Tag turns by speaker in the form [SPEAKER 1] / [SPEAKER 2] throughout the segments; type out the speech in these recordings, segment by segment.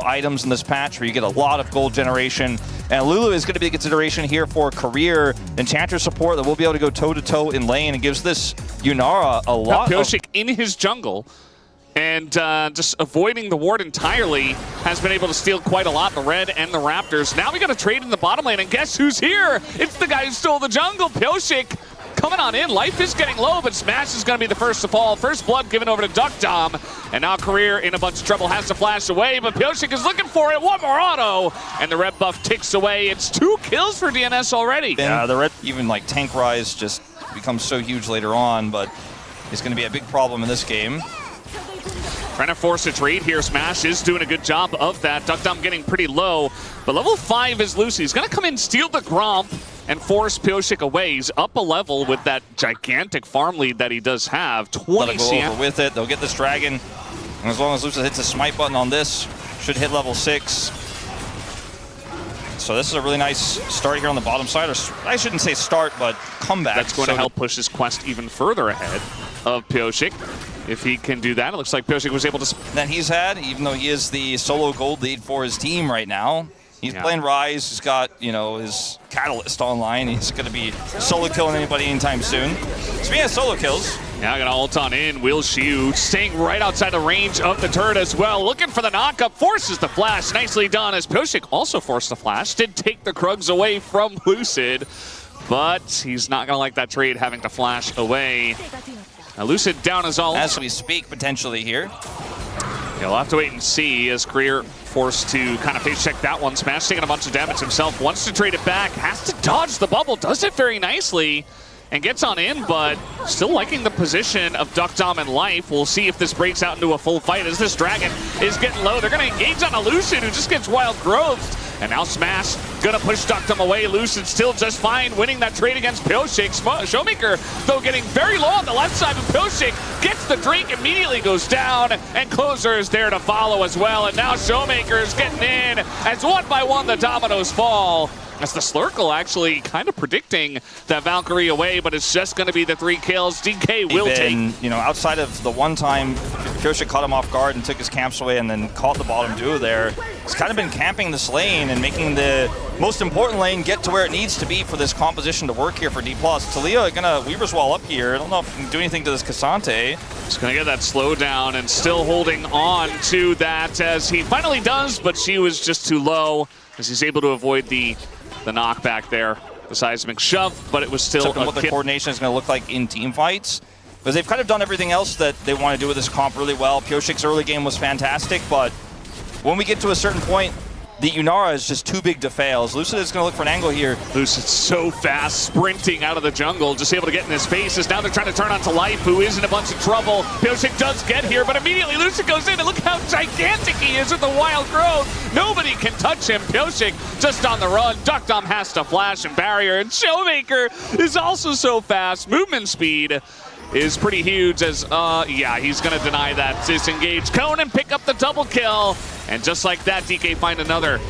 [SPEAKER 1] items in this patch where you get a lot of gold generation, and Lulu is going to be a consideration here for career enchanter support that will be able to go toe-to-toe in lane, and gives this Yunara a lot
[SPEAKER 2] Pyosik in his jungle, and just avoiding the ward entirely, has been able to steal quite a lot, the red and the Raptors. Now we got to trade in the bottom lane, and guess who's here? It's the guy who stole the jungle, Pyosik. Coming on in, life is getting low, but Smash is going to be the first to fall. First blood given over to Duckdom, and now Career in a bunch of trouble, has to flash away, but Pyosik is looking for it. One more auto, and the red buff ticks away. It's 2 kills for DNS already.
[SPEAKER 1] Yeah, the red, even like tank rise just becomes so huge later on, but it's going to be a big problem in this game.
[SPEAKER 2] Trying to force a trade here. Smash is doing a good job of that. Duckdom getting pretty low, but level 5 is Lucy. He's going to come in, steal the Gromp, and force Pyosik away. He's up a level with that gigantic farm lead that he does have. 20
[SPEAKER 1] Let it go over with it. They'll get this dragon. And as long as Lucy hits the smite button on this, should hit level 6. So this is a really nice start here on the bottom side. Or I shouldn't say start, but comeback.
[SPEAKER 2] That's going to help push his quest even further ahead of Pyosik. If he can do that, it looks like Pyosik was able to...
[SPEAKER 1] That he's had, even though he is the solo gold lead for his team right now. He's playing Rise. He's got, you know, his Catalyst online. He's going to be solo killing anybody anytime soon. Speaking of solo kills.
[SPEAKER 2] Now gonna ult on in. Will Shiu staying right outside the range of the turret as well. Looking for the knockup. Forces the flash. Nicely done as Pyosik also forced the flash. Did take the Krugs away from Lucid. But he's not gonna like that trade having to flash away. Now Lucid down his ult.
[SPEAKER 1] As we speak, potentially here.
[SPEAKER 2] Yeah, we'll have to wait and see as Career forced to kind of face check that one. Smash taking a bunch of damage himself. Wants to trade it back. Has to dodge the bubble. Does it very nicely. And gets on in, but still liking the position of Duckdom and Life. We'll see if this breaks out into a full fight as this dragon is getting low. They're going to engage on a Lucid who just gets wild growth. And now Smash going to push Duckdom away. Lucid still just fine, winning that trade against Pyosik. Showmaker, though, getting very low on the left side, but Pyosik gets the drink, immediately goes down, and Closer is there to follow as well. And now Showmaker is getting in as one by one the dominoes fall. As the Slurkle actually kind of predicting that Valkyrie away, but it's just going to be the 3 kills. DK will take.
[SPEAKER 1] You know, outside of the one time Pyosik caught him off guard and took his camps away and then caught the bottom duo there, he's kind of been camping this lane and making the most important lane get to where it needs to be for this composition to work here for Dplus. Talia gonna Weaver's Wall up here. I don't know if he can do anything to this Cassante.
[SPEAKER 2] He's gonna get that slowdown and still holding on to that as he finally does, but she was just too low as he's able to avoid the knockback there, the seismic shove, but it was still
[SPEAKER 1] what the coordination is going to look like in team fights. Because they've kind of done everything else that they want to do with this comp really well. Pyosik's early game was fantastic, but when we get to a certain point, the Yunara is just too big to fail. As Lucid is going to look for an angle here.
[SPEAKER 2] Lucid's so fast, sprinting out of the jungle, just able to get in his face. As now they're trying to turn onto Life, who is in a bunch of trouble. Pyosik does get here, but immediately Lucid goes in, and look how gigantic he is with the wild growth. Nobody can touch him. Pyosik just on the run. Duckdom has to flash and barrier, and Showmaker is also so fast. Movement speed is pretty huge as, yeah, he's going to deny that disengage cone and pick up the double kill. And just like that, DK find another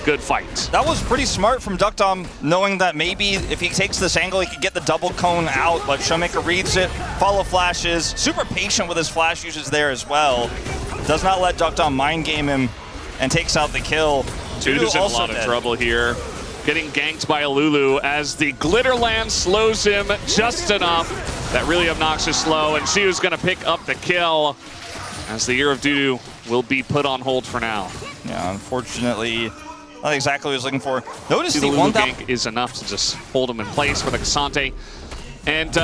[SPEAKER 2] good fight.
[SPEAKER 1] That was pretty smart from Duckdom, knowing that maybe if he takes this angle, he could get the double cone out, but Showmaker reads it, follow flashes, super patient with his flash usage there as well. Does not let Duckdom mind game him and takes out the kill.
[SPEAKER 2] Dudu's in a lot of trouble here. Getting ganked by a Lulu as the Glitterland slows him just enough. That really obnoxious slow, and she was going to pick up the kill as the Year of Dudu will be put on hold for now.
[SPEAKER 1] Yeah, unfortunately, not exactly what he was looking for. Notice the
[SPEAKER 2] Lulu gank is enough to just hold him in place for the Cassante. And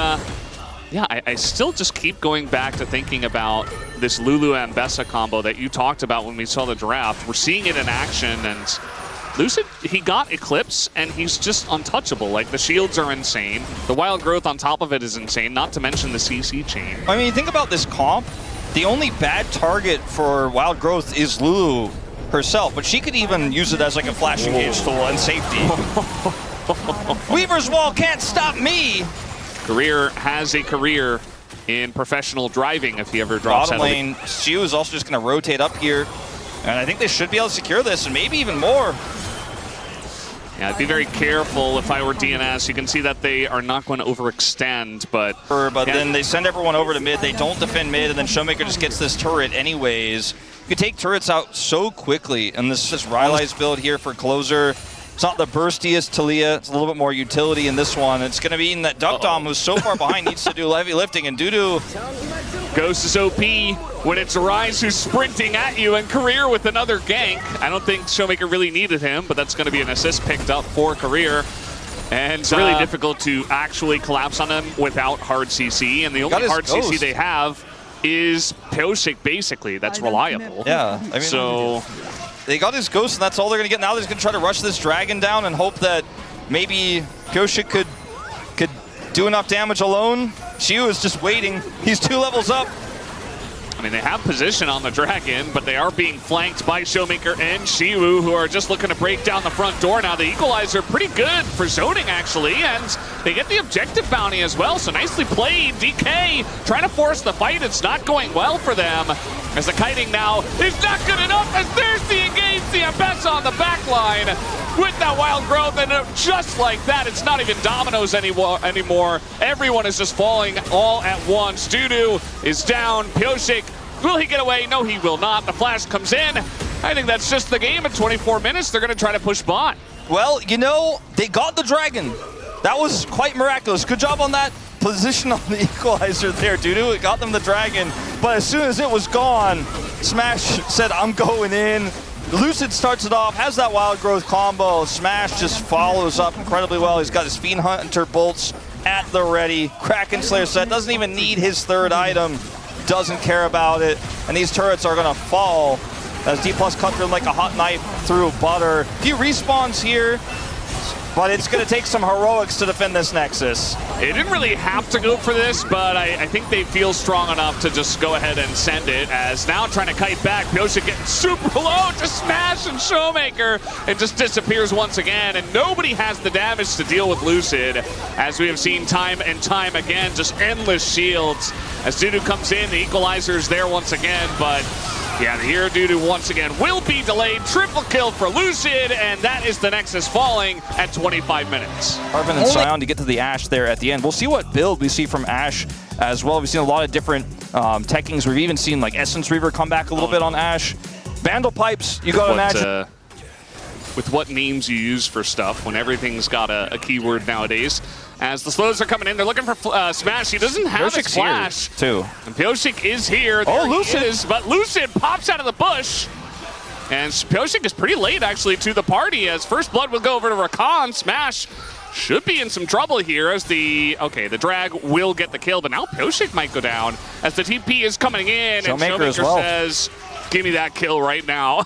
[SPEAKER 2] yeah, I still just keep going back to thinking about this Lulu and Bessa combo that you talked about when we saw the draft. We're seeing it in action, and Lucid, he got Eclipse, and he's just untouchable. Like, the shields are insane. The wild growth on top of it is insane, not to mention the CC chain.
[SPEAKER 1] I mean, think about this comp. The only bad target for wild growth is Lulu herself, but she could even use it as like a flash engage tool and safety. Weaver's Wall can't stop me!
[SPEAKER 2] Career has a career in professional driving if he ever drops out.
[SPEAKER 1] Bottom lane, Shiu is also just going to rotate up here. And I think they should be able to secure this, and maybe even more.
[SPEAKER 2] Yeah, I'd be very careful if I were DNS. You can see that they are not going to overextend, but...
[SPEAKER 1] Then they send everyone over to mid. They don't defend mid, and then Showmaker just gets this turret anyways. You could take turrets out so quickly, and this is just Rylai's build here for closer. It's not the burstiest Talia. It's a little bit more utility in this one. It's going to be in that Duckdom, who's so far behind, needs to do heavy lifting, and Dudu...
[SPEAKER 2] Ghost is OP when it's Rise who's sprinting at you, and Career with another gank. I don't think Showmaker really needed him, but that's going to be an assist picked up for Career. And it's really difficult to actually collapse on him without hard CC, and the only hard CC they have is Pyosik, basically. That's reliable.
[SPEAKER 1] Yeah, I mean,
[SPEAKER 2] so
[SPEAKER 1] they got his Ghost, and that's all they're going to get. Now they're just going to try to rush this Dragon down and hope that maybe Pyosik could do enough damage alone. Shiu is just waiting. He's 2 levels up.
[SPEAKER 2] I mean, they have position on the Dragon, but they are being flanked by Showmaker and Shiwu, who are just looking to break down the front door now. The Equalizer pretty good for zoning, actually, and they get the objective bounty as well, so nicely played. DK trying to force the fight. It's not going well for them, as the kiting now is not good enough, as there's the engage, the Ambessa on the back line with that wild growth, and just like that, it's not even dominoes anymore. Everyone is just falling all at once. Dudu is down. Pyosik, will he get away? No, he will not. The flash comes in. I think that's just the game. At 24 minutes, they're going to try to push bot.
[SPEAKER 1] Well, you know, they got the Dragon. That was quite miraculous. Good job on that position on the Equalizer there, Dudu. It got them the Dragon, but as soon as it was gone, Smash said, I'm going in. Lucid starts it off, has that wild growth combo. Smash just follows up incredibly well. He's got his Fiend Hunter bolts at the ready. Kraken Slayer set, doesn't even need his 3rd item. Doesn't care about it. And these turrets are gonna fall as Dplus cut through them like a hot knife through butter. A few respawns here, but it's gonna take some heroics to defend this Nexus.
[SPEAKER 2] It didn't really have to go for this, but I think they feel strong enough to just go ahead and send it, as now trying to kite back. Pyosik getting super low to Smash and Showmaker, and just disappears once again, and nobody has the damage to deal with Lucid, as we have seen time and time again, just endless shields. As Dudu comes in, the Equalizer's there once again, but yeah, the hero Dudu once again will be delayed. Triple kill for Lucid, and that is the Nexus falling at 25 minutes.
[SPEAKER 1] Arvin and Sion to get to the Ashe there at the end. We'll see what build we see from Ashe as well. We've seen a lot of different techings. We've even seen like Essence Reaver come back a little bit on Ashe. Vandal Pipes, you gotta imagine.
[SPEAKER 2] With what names you use for stuff, when everything's got a keyword nowadays. As the slows are coming in, they're looking for Smash. He doesn't have his flash.
[SPEAKER 1] Too.
[SPEAKER 2] And Pyosik is here.
[SPEAKER 1] Oh, Lucid!
[SPEAKER 2] But Lucid pops out of the bush. And Pyosik is pretty late, actually, to the party, as first blood will go over to Rakan. Smash should be in some trouble here, as the drag will get the kill, but now Pyosik might go down, as the TP is coming in,
[SPEAKER 1] Showmaker
[SPEAKER 2] and Showmaker
[SPEAKER 1] as well
[SPEAKER 2] says, give me that kill right now.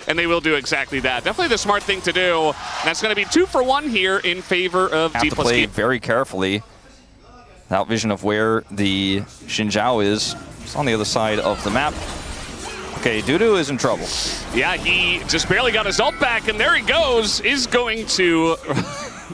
[SPEAKER 2] And they will do exactly that. Definitely the smart thing to do. And that's going to be 2 for 1 here in favor of
[SPEAKER 1] Have to play very carefully. Without vision of where the Xinjiao is. It's on the other side of the map. Okay, Dudu is in trouble.
[SPEAKER 2] Yeah, he just barely got his ult back, and there he goes. Is going to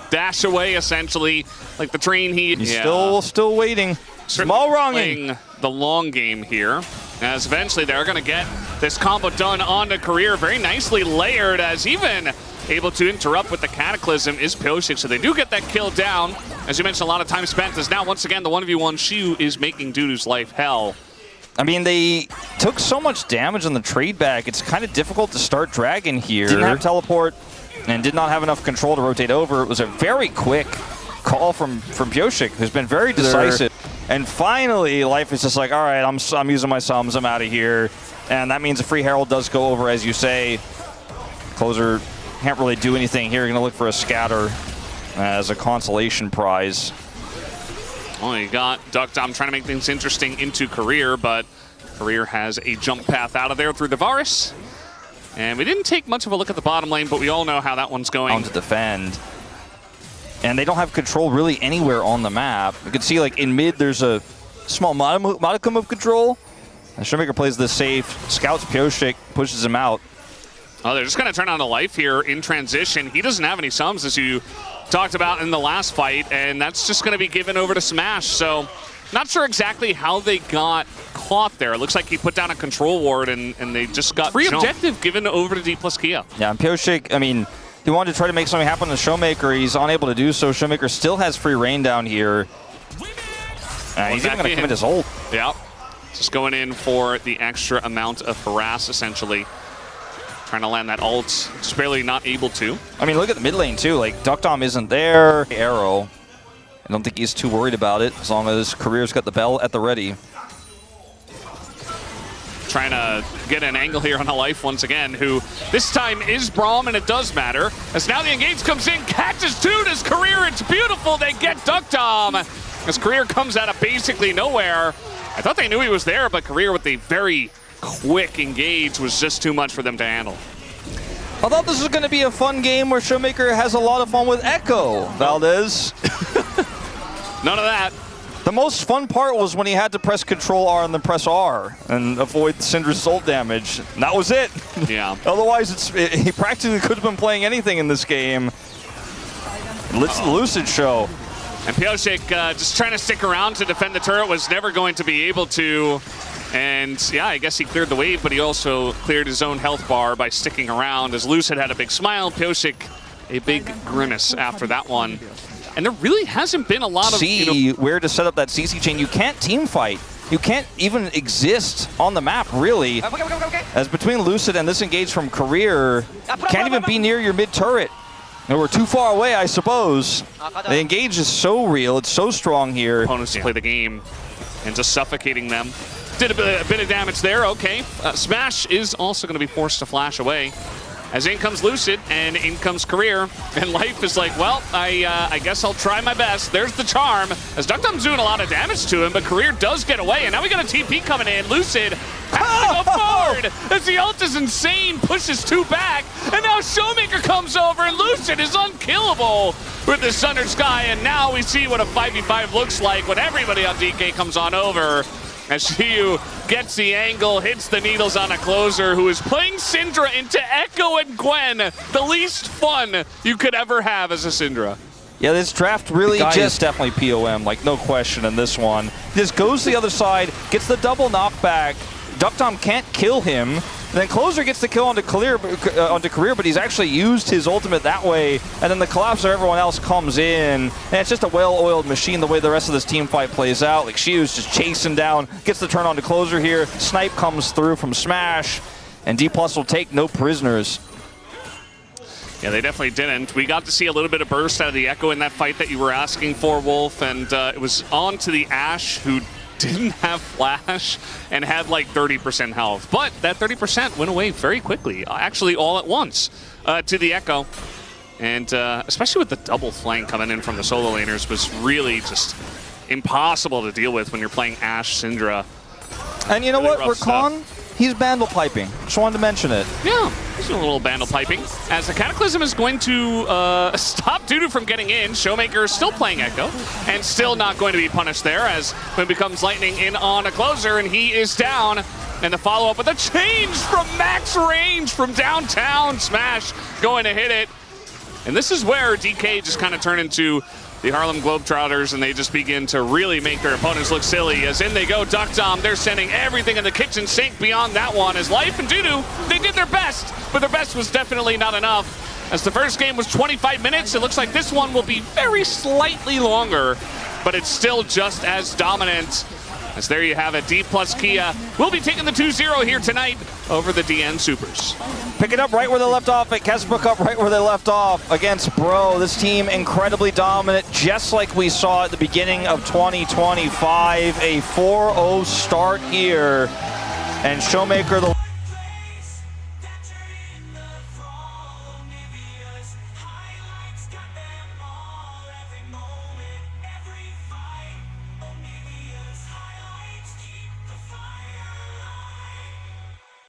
[SPEAKER 2] dash away, essentially, like the train
[SPEAKER 1] He's still waiting. Small wronging.
[SPEAKER 2] The long game here, as eventually they're going to get this combo done on the Career, very nicely layered, as even able to interrupt with the Cataclysm is Pyosik, so they do get that kill down. As you mentioned, a lot of time spent, as now once again the 1v1 Shiu is making Dudu's life hell.
[SPEAKER 1] I mean, they took so much damage on the trade back, it's kind of difficult to start Dragon here. Didn't have teleport and did not have enough control to rotate over. It was a very quick call from Pyosik, who's been very decisive. And finally, Life is just like, all right, I'm using my sums, I'm out of here. And that means a free Herald does go over, as you say. Closer can't really do anything here. You're going to look for a scatter as a consolation prize.
[SPEAKER 2] Well, you got Duckdom trying to make things interesting into Career, but Career has a jump path out of there through Davaris. And we didn't take much of a look at the bottom lane, but we all know how that one's going.
[SPEAKER 1] On to defend. And they don't have control really anywhere on the map. You can see, like, in mid, there's a small modicum of control. And Showmaker plays this safe, scouts Pyosik, pushes him out.
[SPEAKER 2] Oh, they're just going to turn on the Life here in transition. He doesn't have any sums, as you talked about in the last fight, and that's just going to be given over to Smash. So, not sure exactly how they got caught there. It looks like he put down a control ward, and they just got free objective given over to Dplus Kia.
[SPEAKER 1] Yeah, and Pyosik, I mean, he wanted to try to make something happen to Showmaker. He's unable to do so. Showmaker still has free reign down here. He's even going to commit his ult.
[SPEAKER 2] Yeah. Just going in for the extra amount of harass, essentially. Trying to land that ult, just barely not able to.
[SPEAKER 1] I mean, look at the mid lane, too. Like, Duckdom isn't there. Arrow. I don't think he's too worried about it, as long as Career's got the bell at the ready.
[SPEAKER 2] Trying to get an angle here on a life once again, who this time is Braum, and it does matter. As now the engage comes in, catches two, as Career, it's beautiful, they get Duckdom. As Career comes out of basically nowhere. I thought they knew he was there, but Career with the very quick engage was just too much for them to handle.
[SPEAKER 1] I thought this was going to be a fun game where Showmaker has a lot of fun with Echo, Valdez.
[SPEAKER 2] None of that.
[SPEAKER 1] The most fun part was when he had to press Control R and then press R and avoid Syndra's ult damage. And that was it.
[SPEAKER 2] Yeah.
[SPEAKER 1] Otherwise, he practically could have been playing anything in this game. Let's the Lucid show.
[SPEAKER 2] And Pioshik just trying to stick around to defend the turret, was never going to be able to. And yeah, I guess he cleared the wave, but he also cleared his own health bar by sticking around, as Lucid had a big smile, Pioshik a big grimace after that one. And there really hasn't been a lot of...
[SPEAKER 1] See where to set up that CC chain. You can't team fight. You can't even exist on the map, really. As between Lucid and this engage from Career, can't even be near your mid turret. And we're too far away, I suppose. The engage is so real. It's so strong here.
[SPEAKER 2] Opponents to play the game and just suffocating them. Did a bit of damage there, okay. Smash is also going to be forced to flash away. As in comes Lucid, and in comes Career. And Life is like, well, I guess I'll try my best. There's the charm. As Duckdom's doing a lot of damage to him, but Career does get away. And now we got a TP coming in. Lucid has to go forward. As the ult is insane, pushes two back. And now Showmaker comes over, and Lucid is unkillable with the Sundered Sky. And now we see what a 5v5 looks like when everybody on DK comes on over. As Shiyu gets the angle, hits the needles on a closer who is playing Syndra into Echo and Gwen. The least fun you could ever have as a Syndra.
[SPEAKER 1] Yeah, this draft really just definitely POM, like no question in this one. Just goes to the other side, gets the double knockback. Duckdom can't kill him. Then Closer gets the kill onto Career, but he's actually used his ultimate that way. And then the collapse of everyone else comes in. And it's just a well-oiled machine the way the rest of this team fight plays out. Like Shiyu's just chasing down, gets the turn onto Closer here. Snipe comes through from Smash. And Dplus will take no prisoners.
[SPEAKER 2] Yeah, they definitely didn't. We got to see a little bit of burst out of the Echo in that fight that you were asking for, Wolf. And it was on to the Ashe, who didn't have flash and had like 30% health. But that 30% went away very quickly, actually all at once, to the Echo. And especially with the double flank coming in from the solo laners was really just impossible to deal with when you're playing Ashe, Syndra.
[SPEAKER 1] And you know what, Rakan, he's bandle piping. Just wanted to mention it.
[SPEAKER 2] Yeah, he's a little bandle piping. As the Cataclysm is going to stop Dudu from getting in, Showmaker is still playing Echo and still not going to be punished there, as when becomes Lightning in on a Closer and he is down. And the follow-up with a change from max range from downtown. Smash going to hit it. And this is where DK just kind of turn into the Harlem Globetrotters, and they just begin to really make their opponents look silly. As in they go, Duckdom, they're sending everything in the kitchen sink beyond that one. As Life and Dudu, they did their best, but their best was definitely not enough. As the first game was 25 minutes, it looks like this one will be very slightly longer, but it's still just as dominant. As there you have it, Dplus Kia will be taking the 2-0 here tonight over the DN SOOPers.
[SPEAKER 1] Pick it up right where they left off at Kesbrook, up right where they left off against Bro. This team incredibly dominant, just like we saw at the beginning of 2025. A 4-0 start here, and Showmaker the